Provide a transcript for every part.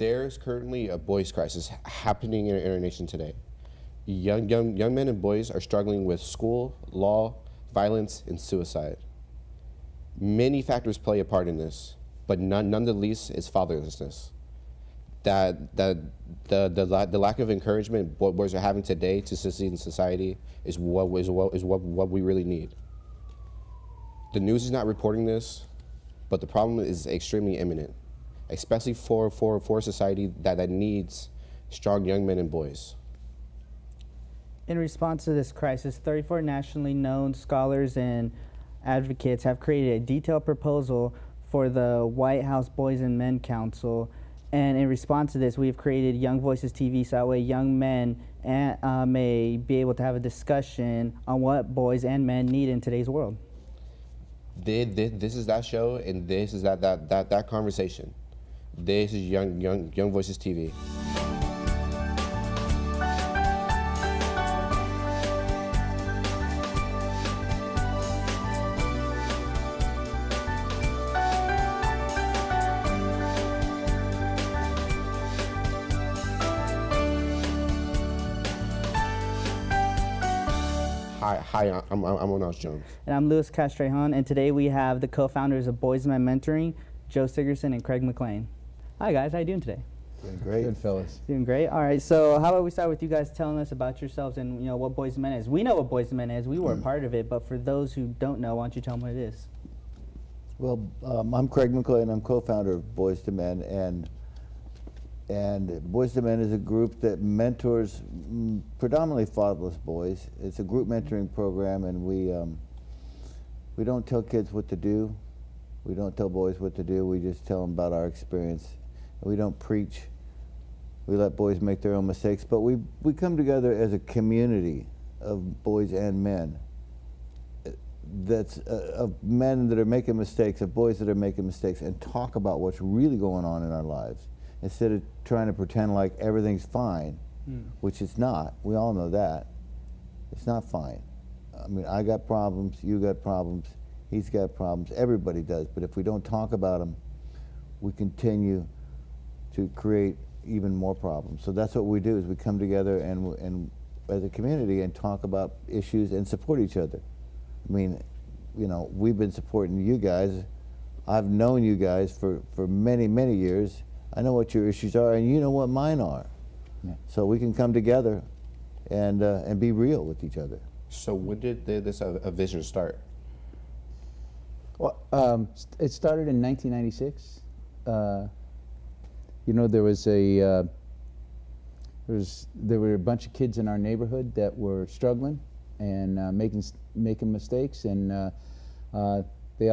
There's currently a boys' crisis happening in our nation today. Young men and boys are struggling with school, law, violence, and suicide. Many factors play a part in this, but none the least is fatherlessness. The lack of encouragement boys are having today to succeed in society is what we really need. The news is not reporting this, but the problem is extremely imminent, especially for a society that needs strong young men and boys. In response to this crisis, 34 nationally known scholars and advocates have created a detailed proposal for the White House Boys and Men Council. And in response to this, we've created Young Voices TV so that way young men may be able to have a discussion on what boys and men need in today's world. This is that show, and this is that conversation. This is Young Voices TV. Hi, I'm Onas Jones. And I'm Louis Castrejon, and today we have the co-founders of Boys Men Mentoring, Joe Sigerson and Craig McLean. Hi guys, how you doing today? Doing great. Good, fellas. Doing great. All right, so how about we start with you guys telling us about yourselves and what Boys Men is. We know what Boys Men is, we were a part of it, but for those who don't know, why don't you tell them what it is? Well, I'm Craig McLean. I'm co-founder of Boys to Men, and Boys to Men is a group that mentors predominantly fatherless boys. It's a group mentoring program, and we don't tell kids what to do. We don't tell boys what to do. We just tell them about our experience. We don't preach. We let boys make their own mistakes, but we come together as a community of boys and men. That's of men that are making mistakes, of boys that are making mistakes, and talk about what's really going on in our lives, instead of trying to pretend like everything's fine, which it's not. We all know that. It's not fine. I mean, I got problems, you got problems, he's got problems, everybody does, but if we don't talk about them, we continue to create even more problems. So that's what we do, is we come together and as a community and talk about issues and support each other. I mean, we've been supporting you guys. I've known you guys for many, many years. I know what your issues are, and you know what mine are. Yeah. So we can come together and be real with each other. So when did this vision start? Well, it started in 1996. There were a bunch of kids in our neighborhood that were struggling and making mistakes, and they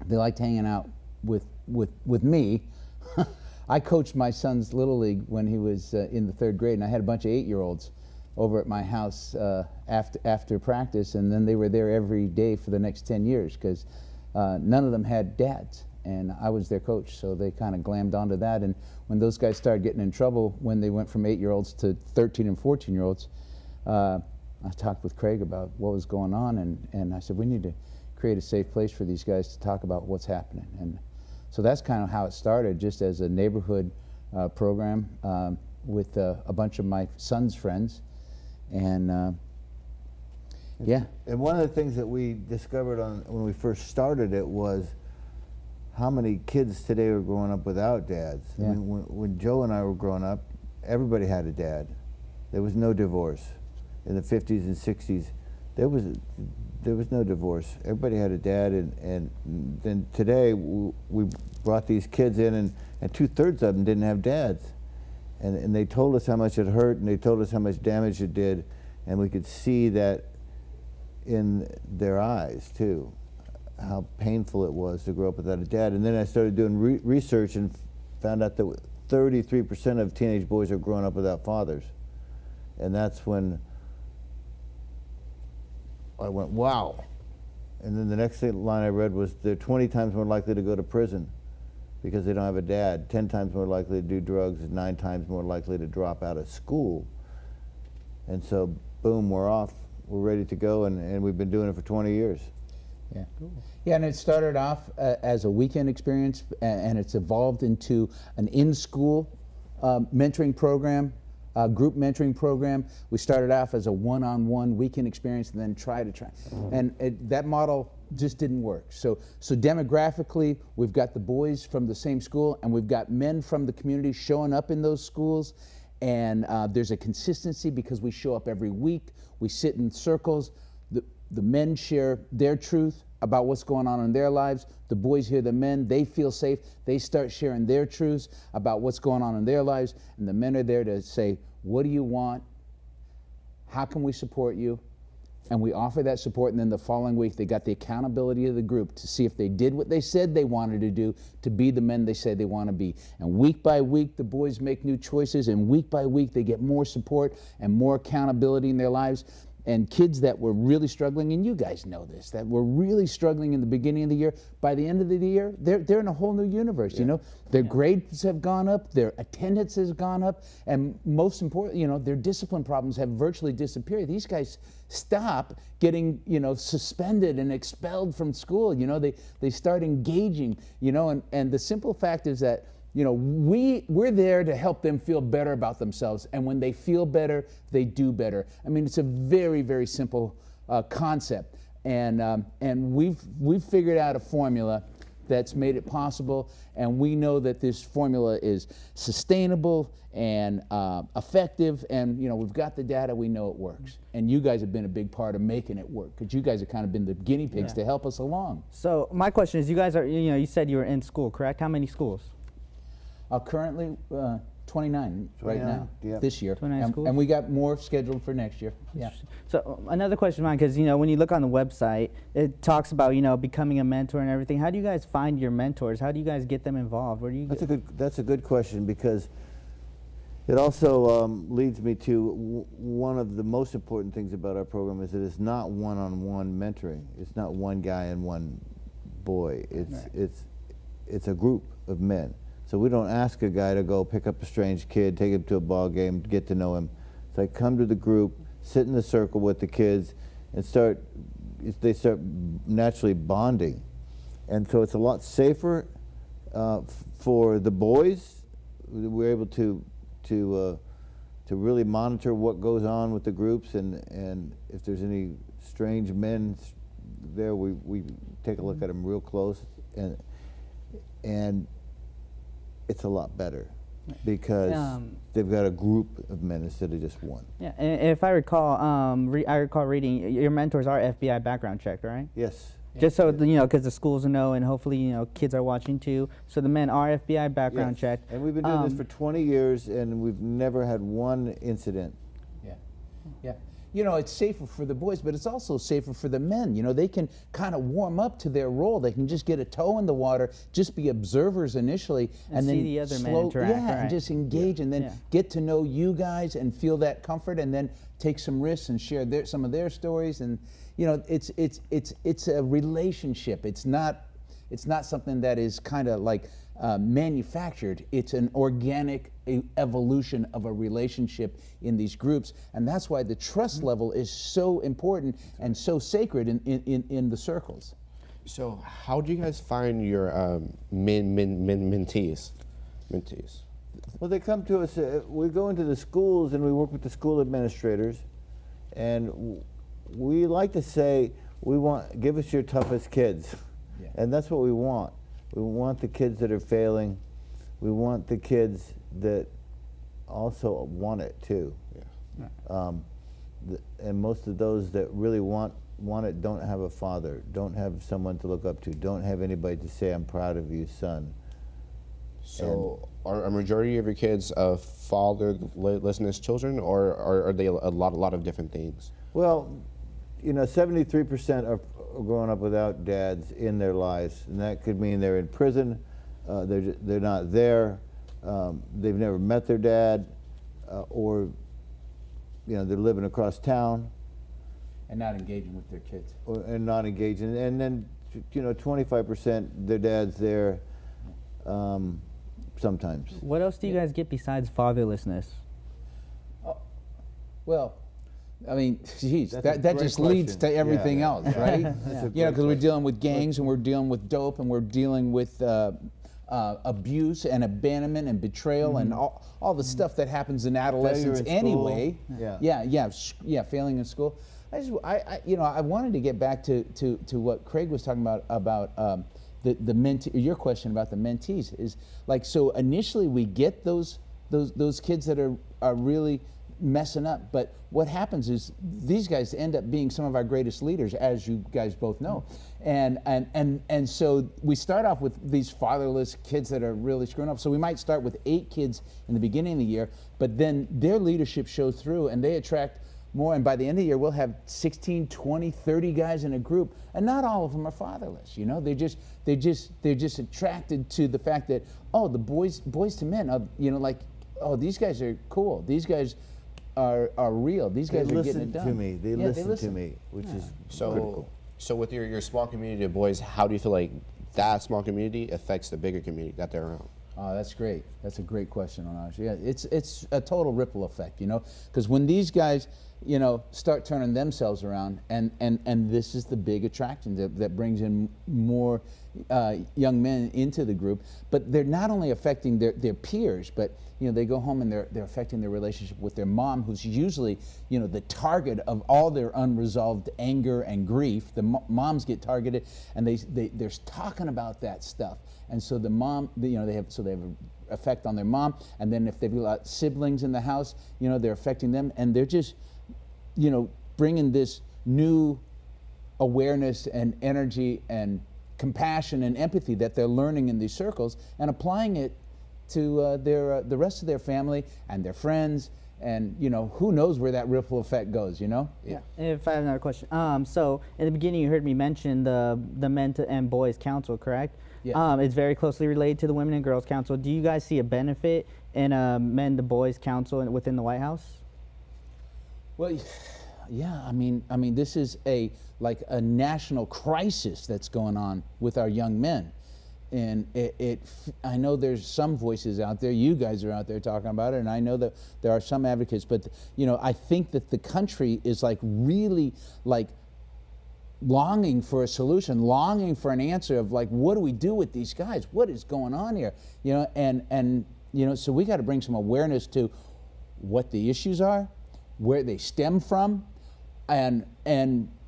liked hanging out with me. I coached my son's Little League when he was in the 3rd grade, and I had a bunch of 8-year-olds over at my house after practice, and then they were there every day for the next 10 years because none of them had dads, and I was their coach, so they kind of glammed onto that. And when those guys started getting in trouble, when they went from 8-year-olds to 13 and 14-year-olds, I talked with Craig about what was going on, and I said, we need to create a safe place for these guys to talk about what's happening. And so that's kind of how it started, just as a neighborhood program with a bunch of my son's friends. And yeah. And one of the things that we discovered when we first started it was how many kids today are growing up without dads. Yeah. I mean, when Joe and I were growing up, everybody had a dad. There was no divorce. In the 50s and 60s, there was no divorce. Everybody had a dad, and then today we brought these kids in, and 2/3 of them didn't have dads. And they told us how much it hurt, and they told us how much damage it did, and we could see that in their eyes too, how painful it was to grow up without a dad. And then I started doing research and found out that 33% of teenage boys are growing up without fathers. And that's when I went, wow. And then the next line I read was they're 20 times more likely to go to prison because they don't have a dad, 10 times more likely to do drugs, 9 times more likely to drop out of school. And so, boom, we're off. We're ready to go, and we've been doing it for 20 years. Yeah. Yeah, and it started off as a weekend experience, and it's evolved into an in-school mentoring program, group mentoring program. We started off as a one-on-one weekend experience, and then and that model just didn't work. So demographically, we've got the boys from the same school, and we've got men from the community showing up in those schools, and there's a consistency because we show up every week. We sit in circles. The men share their truth about what's going on in their lives. The boys hear the men, they feel safe. They start sharing their truths about what's going on in their lives. And the men are there to say, what do you want? How can we support you? And we offer that support, and then the following week they got the accountability of the group to see if they did what they said they wanted to do, to be the men they said they want to be. And week by week the boys make new choices, and week by week they get more support and more accountability in their lives. And kids that were really struggling, and you guys know this, that were really struggling in the beginning of the year, by the end of the year, they're in a whole new universe, you know? Their grades have gone up, their attendance has gone up, and most important, you know, their discipline problems have virtually disappeared. These guys stop getting, you know, suspended and expelled from school, you know? They start engaging, you know, and the simple fact is that, you know, we're there to help them feel better about themselves, and when they feel better, they do better. I mean, it's a very, very simple concept, and we've figured out a formula that's made it possible, and we know that this formula is sustainable and effective, and you know, we've got the data, we know it works, and you guys have been a big part of making it work, because you guys have kind of been the guinea pigs to help us along. So my question is, you guys are, you know, you said you were in school, correct? How many schools? Currently, 29 right now, yeah. this year. 29 schools? And we got more scheduled for next year. Yeah. So another question of mine, because you know, when you look on the website, it talks about, you know, becoming a mentor and everything. How do you guys find your mentors? How do you guys get them involved? Where do you That's a good question, because it also leads me to one of the most important things about our program is that it's not one-on-one mentoring. It's not one guy and one boy. It's a group of men. So we don't ask a guy to go pick up a strange kid, take him to a ball game, get to know him. It's like, come to the group, sit in the circle with the kids, and they start naturally bonding. And so it's a lot safer for the boys. We're able to really monitor what goes on with the groups, and if there's any strange men there, we take a look at them real close, and it's a lot better because they've got a group of men instead of just one. Yeah, and if I recall, I recall reading your mentors are FBI background checked, right? Yes. Just so you know, because the schools know, and hopefully, you know, kids are watching too. So the men are FBI background Yes. checked. And we've been doing this for 20 years, and we've never had one incident. Yeah. Yeah. You know, it's safer for the boys, but it's also safer for the men. You know, they can kind of warm up to their role. They can just get a toe in the water, just be observers initially, And see then the other men interact, yeah, right. and just engage, and then Yeah. get to know you guys and feel that comfort, and then take some risks and share some of their stories. And you know, it's a relationship. It's not something that is kind of like manufactured. It's an organic evolution of a relationship in these groups, and that's why the trust level is so important and so sacred in the circles. So how do you guys find your mentees? Well, they come to us, we go into the schools and we work with the school administrators, and we like to say, give us your toughest kids. Yeah. And that's what we want. We want the kids that are failing. We want the kids that also want it too. Yeah. And most of those that really want it don't have a father, don't have someone to look up to, don't have anybody to say, I'm proud of you, son. So are a majority of your kids fatherless children, or are they a lot of different things? Well, you know, 73% are growing up without dads in their lives, and that could mean they're in prison, they're not there, they've never met their dad, or you know, they're living across town. And not engaging with their kids. And not engaging, and then you know, 25% their dad's there sometimes. What else do you guys get besides fatherlessness? Well, I mean, geez, That's a that great just leads question. to everything Yeah, else, yeah. right? That's a You know, great because we're question. dealing with gangs and we're dealing with dope and we're dealing with abuse and abandonment and betrayal and all the stuff that happens in adolescence in school. anyway. Yeah. Failing in school. I wanted to get back to what Craig was talking about the mentee. Your question about the mentees is like, so initially we get those kids that are really messing up, but what happens is these guys end up being some of our greatest leaders, as you guys both know, and so we start off with these fatherless kids that are really screwing up. So we might start with 8 kids in the beginning of the year, but then their leadership shows through and they attract more, and by the end of the year we'll have 16, 20, 30 guys in a group, and not all of them are fatherless. You know, they're just attracted to the fact that, oh, the boys to men, like, oh, these guys are cool, these guys are real, these They guys are getting listen it done. to me. They Yeah, listen to me, which is critical. So with your small community of boys, how do you feel like that small community affects the bigger community that they're around? Oh, that's great. That's a great question, Onaj. Yeah, it's a total ripple effect, you know, because when these guys, you know, start turning themselves around, and this is the big attraction that brings in more young men into the group, but they're not only affecting their peers, but, you know, they go home and they're affecting their relationship with their mom, who's usually, you know, the target of all their unresolved anger and grief. The moms get targeted, and they're talking about that stuff. And so the mom, they have an effect on their mom, and then if they've got siblings in the house, you know, they're affecting them, and they're just, you know, bringing this new awareness and energy and compassion and empathy that they're learning in these circles and applying it to the rest of their family and their friends, and, you know, who knows where that ripple effect goes, you know? Yeah. If I have another question, so in the beginning you heard me mention the Men and Boys Council, correct? Yes. It's very closely related to the Women and Girls Council. Do you guys see a benefit in a Men to Boys Council within the White House? Well, yeah. I mean, this is a national crisis that's going on with our young men, and I know there's some voices out there. You guys are out there talking about it, and I know that there are some advocates. But, you know, I think that the country is really longing for a solution, longing for an answer of what do we do with these guys? What is going on here? You know, and you know, so we got to bring some awareness to what the issues are, where they stem from, and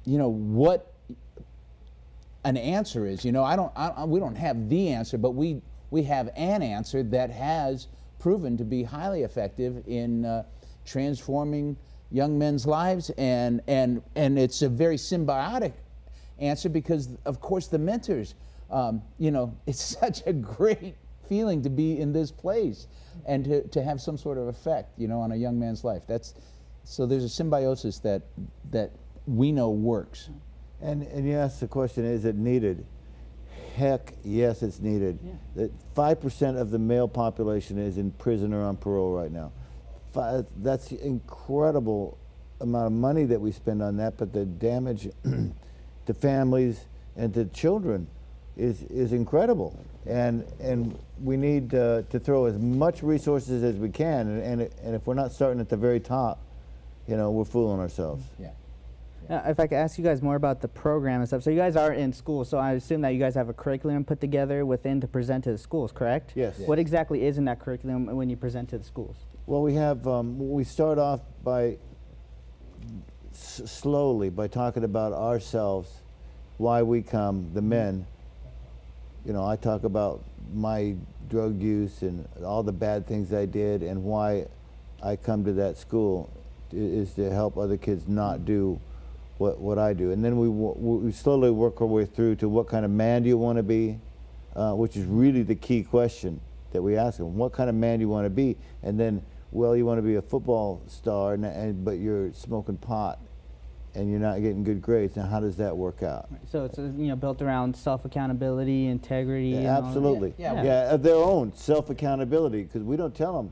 you know what an answer is. You know, we don't have the answer, but we have an answer that has proven to be highly effective in transforming young men's lives, and it's a very symbiotic answer because, of course, the mentors, you know, it's such a great feeling to be in this place and to have some sort of effect, you know, on a young man's life. So there's a symbiosis that we know works. And you asked the question, is it needed? Heck, yes, it's needed. Yeah. 5% of the male population is in prison or on parole right now. That's incredible amount of money that we spend on that, but the damage to families and to children is incredible. And we need to throw as much resources as we can, and if we're not starting at the very top, you know, we're fooling ourselves. Yeah. If I could ask you guys more about the program and stuff. So you guys are in school, so I assume that you guys have a curriculum put together within to present to the schools, correct? Yes. What exactly is in that curriculum when you present to the schools? Well, we have, we start off by slowly by talking about ourselves, why we come, the men. You know, I talk about my drug use and all the bad things I did, and why I come to that school is to help other kids not do what I do. And then we slowly work our way through to what kind of man do you want to be, which is really the key question that we ask them. What kind of man do you want to be? And then, well, you want to be a football star, but you're smoking pot and you're not getting good grades. Now, how does that work out? Right. So it's built around self-accountability, integrity. Yeah, and all that. absolutely. Yeah, their own self-accountability, because we don't tell them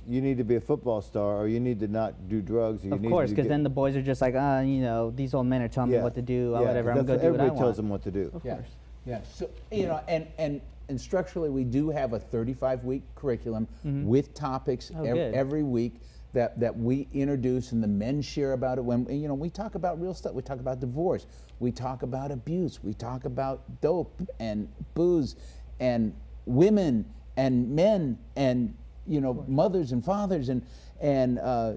you need to be a football star or you need to not do drugs. Or Of course, because then the boys are just like, you know, these old men are telling me what to do, whatever. I'm going to do what I want. Everybody tells them what to do. Of course. Yeah. So, you know, and structurally, we do have a 35-week curriculum with topics every week that we introduce and the men share about it. When we talk about real stuff, we talk about divorce, we talk about abuse, we talk about dope and booze and women and men and mothers and fathers and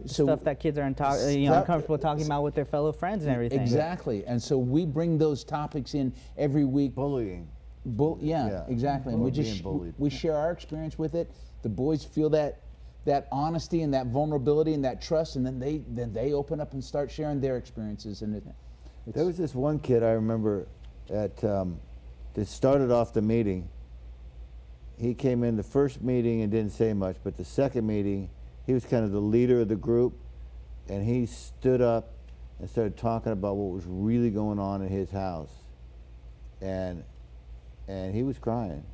so Stuff that kids are uncomfortable talking about with their fellow friends and everything. exactly. And so we bring those topics in every week. Bullying. Yeah, exactly. And we Being just bullied. we share our experience with it. The boys feel that honesty and that vulnerability and that trust, and then they open up and start sharing their experiences. And There was this one kid I remember that started off the meeting. He came in the first meeting and didn't say much, but the second meeting, he was kind of the leader of the group, and he stood up and started talking about what was really going on in his house, and he was crying,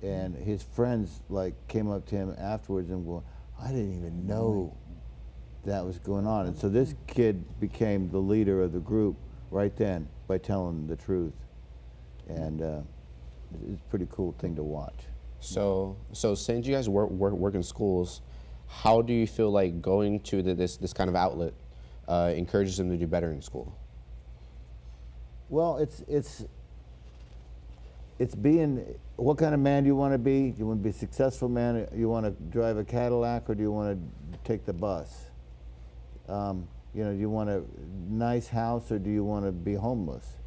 and his friends came up to him afterwards and go, "I didn't even know that was going on." And so this kid became the leader of the group right then by telling the truth, and it's a pretty cool thing to watch. So since you guys work in schools, how do you feel like going to this kind of outlet encourages them to do better in school? Well, it's being, what kind of man do you want to be? Do you want to be a successful man? You want to drive a Cadillac, or do you want to take the bus? Do you want a nice house, or do you want to be homeless?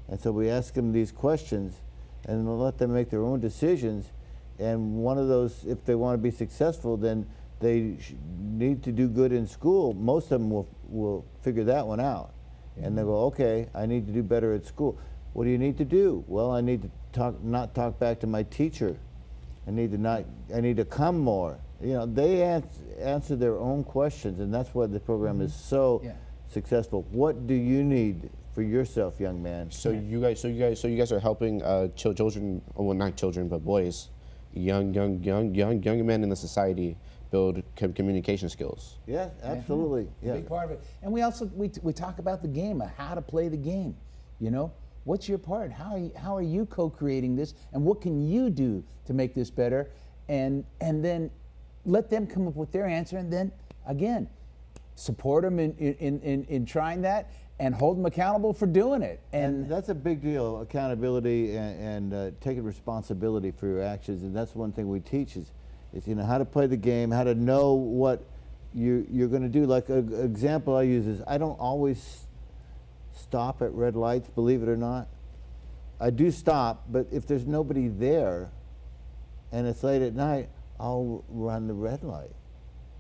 And so we ask them these questions and we'll let them make their own decisions. And one of those, if they want to be successful, then they need to do good in school. Most of them will figure that one out. And they go, okay, I need to do better at school. What do you need to do? Well, I need to not talk back to my teacher. I need to come more. They answer their own questions, and that's why the program is so successful. What do you need for yourself, young man? So you guys are helping children, well, not children, but boys, young men in the society build communication skills. Yeah, absolutely. Yeah. Big part of it. And we also we talk about the game, how to play the game. What's your part? How are you co-creating this, and what can you do to make this better? And then let them come up with their answer, and then again support them in trying that, and hold them accountable for doing it. And that's a big deal, accountability and taking responsibility for your actions. And that's one thing we teach is how to play the game, how to know what you're going to do. Like an example I use is I don't always stop at red lights, believe it or not. I do stop, but if there's nobody there and it's late at night, I'll run the red light.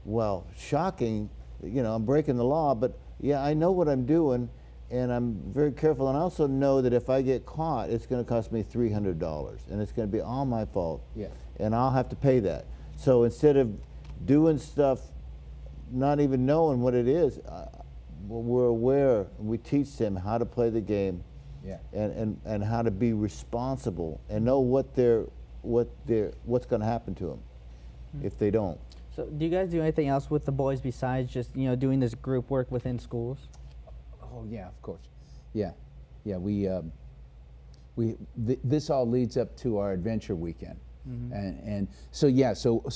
Well, shocking, I'm breaking the law, but yeah, I know what I'm doing, and I'm very careful. And I also know that if I get caught, it's going to cost me $300, and it's going to be all my fault. Yeah. And I'll have to pay that. So instead of doing stuff, not even knowing what it is, we're aware. We teach them how to play the game, and how to be responsible and know what's going to happen to them if they don't. So do you guys do anything else with the boys besides just doing this group work within schools? Oh yeah, of course. Yeah. This all leads up to our adventure weekend. And so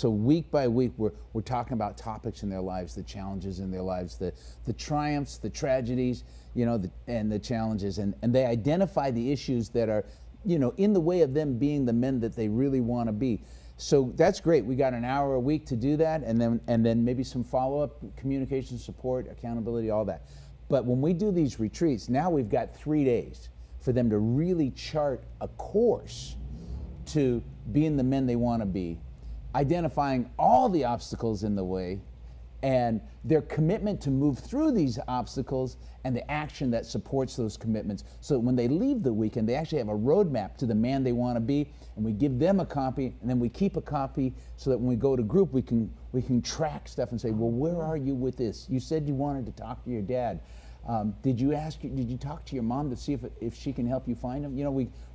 week by week we're talking about topics in their lives, the challenges in their lives, the triumphs, the tragedies, and the challenges, and they identify the issues that are in the way of them being the men that they really want to be. So that's great. We got an hour a week to do that, and then maybe some follow-up, communication support, accountability, all that. But when we do these retreats, now we've got 3 days for them to really chart a course to being the men they want to be, identifying all the obstacles in the way, and their commitment to move through these obstacles and the action that supports those commitments, so that when they leave the weekend, they actually have a roadmap to the man they want to be, and we give them a copy, and then we keep a copy so that when we go to group, we can track stuff and say, well, where are you with this? You said you wanted to talk to your dad. Did you talk to your mom to see if she can help you find him?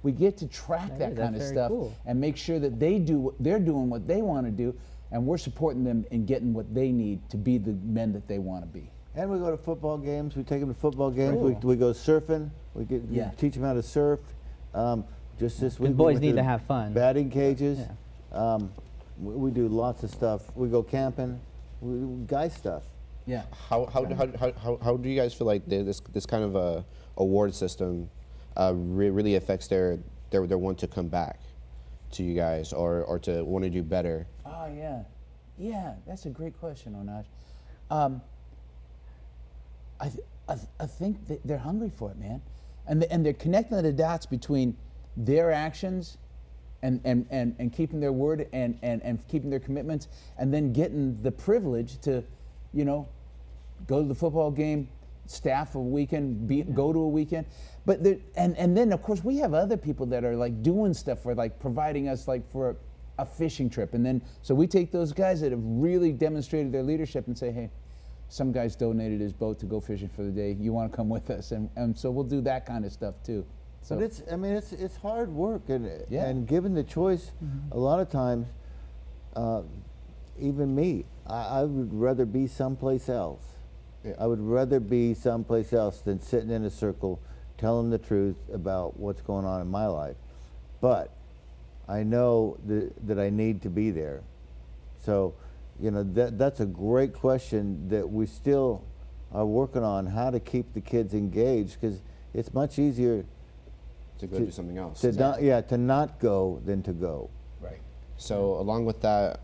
We get to track that kind of stuff, cool. and make sure that they're doing what they want to do, and we're supporting them in getting what they need to be the men that they want to be. And we go to football games. We take them to football games. Cool. We go surfing. We teach them how to surf. Just this week, boys need to have fun. Batting cages. We do lots of stuff. We go camping. guy stuff. Yeah. How do you guys feel like this kind of a award system really affects their want to come back to you guys or to want to do better? Oh, yeah. Yeah, that's a great question, Onaj. I think that they're hungry for it, man. And they're connecting the dots between their actions and keeping their word and keeping their commitments, and then getting the privilege to, you know, go to the football game, staff a weekend, go to a weekend. But and then of course we have other people that are like doing stuff for like providing us like for a fishing trip, and then so we take those guys that have really demonstrated their leadership and say, hey, some guy's donated his boat to go fishing for the day. You want to come with us? And so we'll do that kind of stuff too. So But it's hard work, Yeah. and given the choice, a lot of times, even me, I would rather be someplace else. Yeah. I would rather be someplace else than sitting in a circle telling the truth about what's going on in my life. But I know that I need to be there. So, you know, that's a great question that we still are working on, how to keep the kids engaged, because it's much easier To go do something else. to not go than to go. right. So along with that,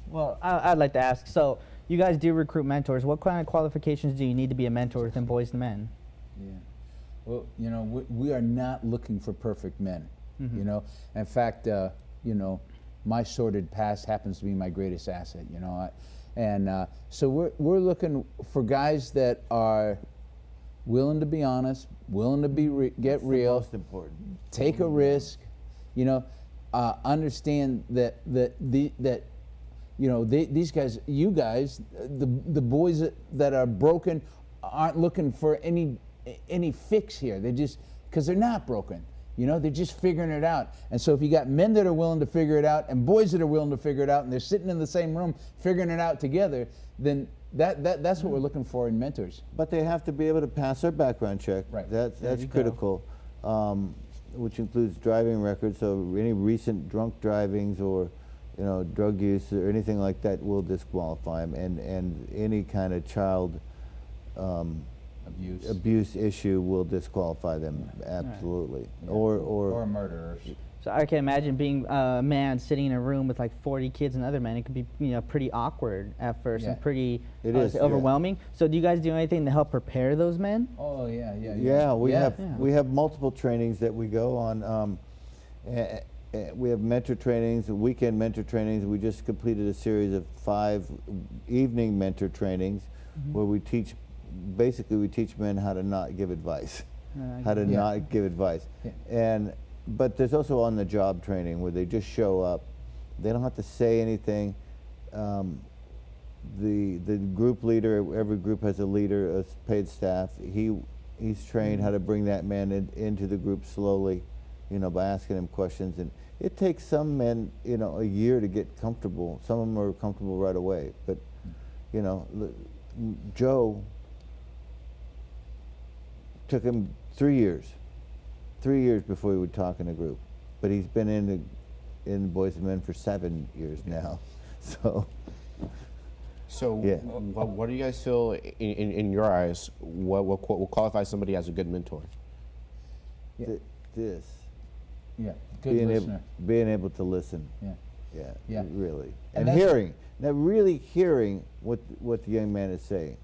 Well, I'd like to ask, so you guys do recruit mentors. What kind of qualifications do you need to be a mentor within Boys and Men? Yeah. Well, you know, we are not looking for perfect men. You know, in fact, you know, my sordid past happens to be my greatest asset. You know, so we're looking for guys that are willing to be honest, willing to be get That's the real, most important. take a risk. You know, understand that you know, these guys, you guys, the boys that are broken aren't looking for any fix here. They just, because they're not broken. You know, they're just figuring it out. And so if you got men that are willing to figure it out and boys that are willing to figure it out, and they're sitting in the same room figuring it out together, then that's what we're looking for in mentors. But they have to be able to pass their background check. Right. That's you go. critical, which includes driving records. So any recent drunk drivings or, you know, drug use or anything like that will disqualify them. And any kind of child abuse issue will disqualify them. Absolutely. Yeah. Or Or murderers. So I can imagine being a man sitting in a room with like 40 kids and other men. It could be, you know, pretty awkward at first Yeah. and pretty It is, yeah. overwhelming. So do you guys do anything to help prepare those men? Oh yeah. Yeah, we have Yeah. we have multiple trainings that we go on. We have mentor trainings, weekend mentor trainings. We just completed a series of 5 evening mentor trainings where we teach men how to not give advice, how to Yeah. not give advice. Yeah. But there's also on the job training where they just show up. They don't have to say anything. The group leader, every group has a leader, a paid staff. He's trained how to bring that man into the group slowly, you know, by asking him questions. And it takes some men, you know, a year to get comfortable. Some of them are comfortable right away. But, you know, Joe took him 3 years. 3 years before he would talk in a group. But he's been in Boys and Men for 7 years now. So yeah. what do you guys feel in your eyes? What qualifies somebody as a good mentor? Yeah. This. Yeah. Good listener. Being able to listen. Yeah. Yeah. Yeah. Really. And And that's- hearing. Now really hearing what the young man is saying.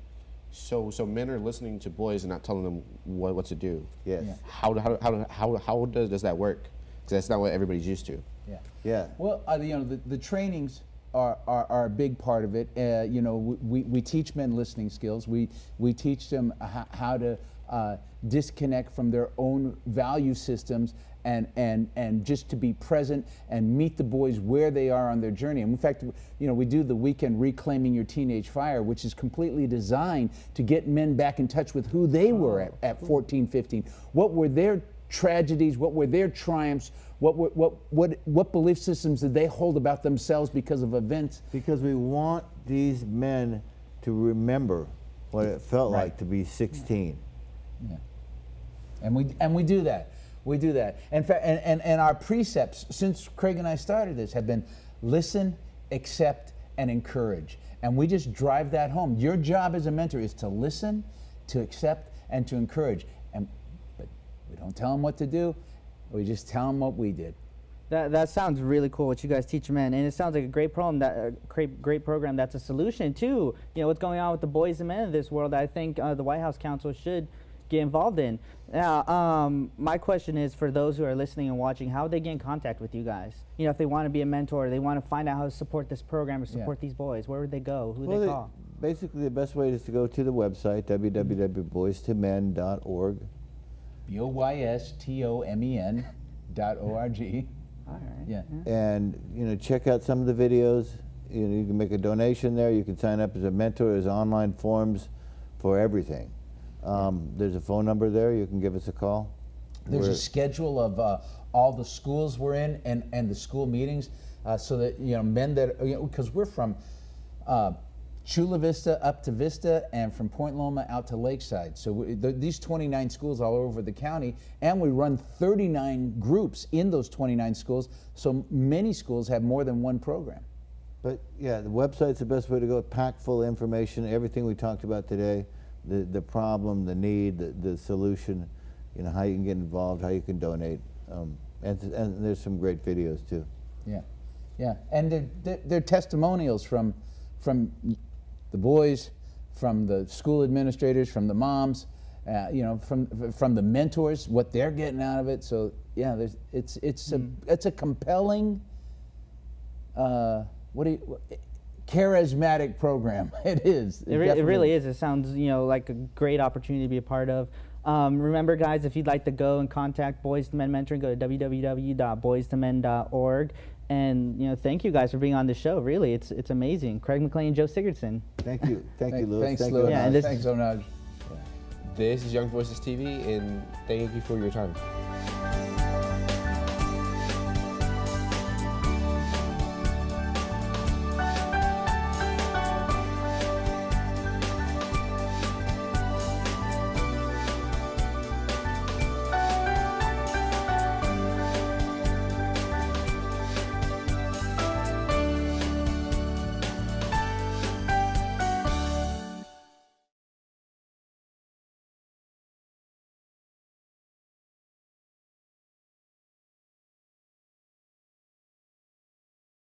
So men are listening to boys and not telling them what to do. Yes. Yeah. How does that work? Because that's not what everybody's used to. Yeah. Yeah. Well, you know, the trainings are a big part of it. You know, we teach men listening skills. We teach them how to disconnect from their own value systems and just to be present and meet the boys where they are on their journey. And in fact, you know, we do the weekend Reclaiming Your Teenage Fire, which is completely designed to get men back in touch with who they were at 14, 15. What were their tragedies? What were their triumphs? What belief systems did they hold about themselves because of events? Because we want these men to remember what it felt Right. like to be 16. Yeah. And we do that. We do that. In fact, and our precepts since Craig and I started this have been listen, accept, and encourage. And we just drive that home. Your job as a mentor is to listen, to accept, and to encourage. But we don't tell them what to do. We just tell them what we did. That sounds really cool. What you guys teach men, and it sounds like a great program. Great program. That's a solution to what's going on with the boys and men of this world. I think the White House Council should get involved in. Now, my question is for those who are listening and watching: how would they get in contact with you guys? If they want to be a mentor, they want to find out how to support this program or support these boys. Where would they go? Who would they call? Basically, the best way is to go to the website, www.boystomen.org. BOYSTOMEN.org. All right. Yeah. And check out some of the videos. You can make a donation there. You can sign up as a mentor. There's online forms for everything. There's a phone number there. You can give us a call. There's a schedule of all the schools we're in and the school meetings, so that men that because we're from Chula Vista up to Vista and from Point Loma out to Lakeside. So these 29 schools all over the county, and we run 39 groups in those 29 schools. So many schools have more than one program. But yeah, the website's the best way to go. Packed full of information, everything we talked about today, the problem, the need, the solution, how you can get involved, how you can donate, and there's some great videos too. Yeah, yeah, and they're testimonials from the boys, from the school administrators, from the moms, from the mentors, what they're getting out of it. So yeah, it's a compelling, charismatic program. It is. It really is. It sounds like a great opportunity to be a part of. Remember, guys, if you'd like to go and contact Boys to Men Mentoring, go to www.boystomen.org. And thank you guys for being on the show. Really, it's amazing. Craig McLean and Joe Sigurdson. Thank you, Louis. Thanks, Thank Louis. you. Yeah, and Thanks, Onaj. This is Young Voices TV, and thank you for your time.